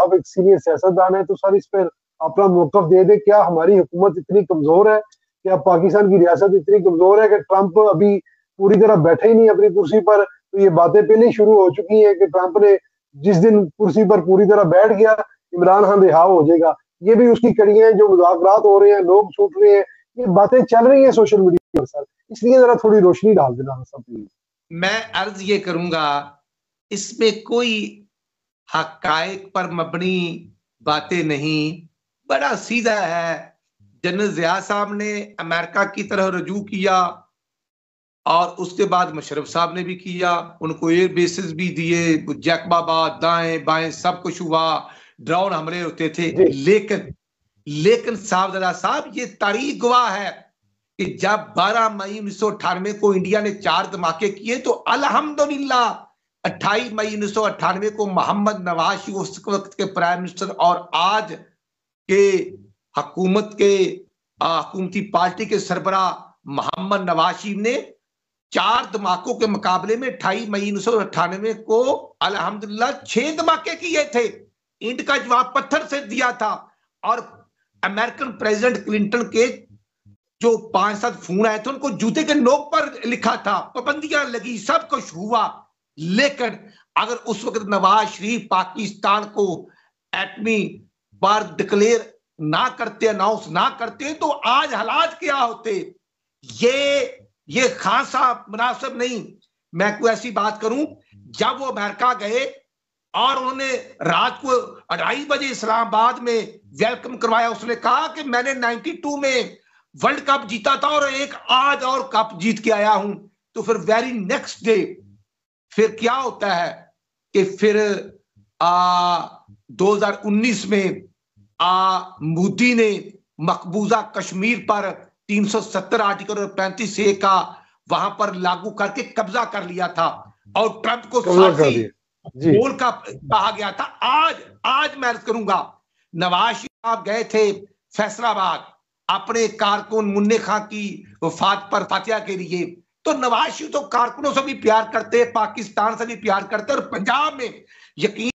साहब एक सीनियर सियासतदान है, तो सर इस पर अपना मौकफ दे दे। क्या हमारी हुकूमत इतनी कमजोर है, क्या पाकिस्तान की रियासत इतनी कमजोर है कि ट्रंप अभी पूरी तरह बैठे ही नहीं अपनी कुर्सी पर? तो ये बातें पहले ही शुरू हो चुकी हैं कि ट्रंप ने जिस दिन कुर्सी पर पूरी तरह बैठ गया, इमरान खान रिहा हो जाएगा। ये भी उसकी कड़ियां हैं, जो मुज़ाकरात हो रहे हैं, लोग छूट रहे हैं, ये बातें चल रही हैं सोशल मीडिया पर सर। इसलिए जरा थोड़ी रोशनी डाल देना सब प्लीज। मैं अर्ज ये करूंगा, इसमें कोई हकायक पर मबनी बातें नहीं, बड़ा सीधा है। जनरल जिया साहब ने अमेरिका की तरह रजू किया और उसके बाद मुशर्रफ साहब ने भी किया, उनको एयर बेसिस भी दिए, जैकबाबाद दाएं बाएं सब कुछ हुआ, ड्रोन हमले होते थे। लेकिन साहब ये तारीख गवाह है कि जब 12 मई 1998 को इंडिया ने 4 धमाके किए तो अल्हम्दुलिल्लाह 28 मई 1998 को मोहम्मद नवाज उस वक्त के प्राइम मिनिस्टर और आज के हुकूमती पार्टी के सरबरा मोहम्मद नवाज शरीफ ने 4 धमाकों के मुकाबले में 28 मई 1998 को अल्हम्दुलिल्लाह 6 धमाके किए थे। ईंट का जवाब पत्थर से दिया था। और अमेरिकन प्रेसिडेंट क्लिंटन के जो 5-7 फोन आए थे उनको जूते के नोक पर लिखा था, पाबंदियां लगी, सब कुछ हुआ। लेकिन अगर उस वक्त नवाज शरीफ पाकिस्तान को एटमी वार डिक्लेयर ना करते, अनाउंस ना करते, तो आज हालात क्या होते। ये खान साहब मुनासिब नहीं मैं कोई ऐसी बात करूं। जब वो अमेरिका गए और उन्होंने रात को 2:30 बजे इस्लामाबाद में वेलकम करवाया, उसने कहा कि मैंने 92 में वर्ल्ड कप जीता था और एक आज और कप जीत के आया हूं। तो फिर वेरी नेक्स्ट डे फिर क्या होता है कि फिर 2019 में मोदी ने मकबूजा कश्मीर पर 370 आर्टिकल और 35A का वहां पर लागू करके कब्जा कर लिया था और ट्रंप को बोल का कहा गया था। आज मैं अर्ज करूंगा, नवाज शरीफ साहब गए थे फैसलाबाद अपने कारकुन मुन्ने खां की वफात पर फातिहा के लिए। तो नवाज शरीफ तो कारकुनों से भी प्यार करते, पाकिस्तान से भी प्यार करते, और पंजाब में यकीन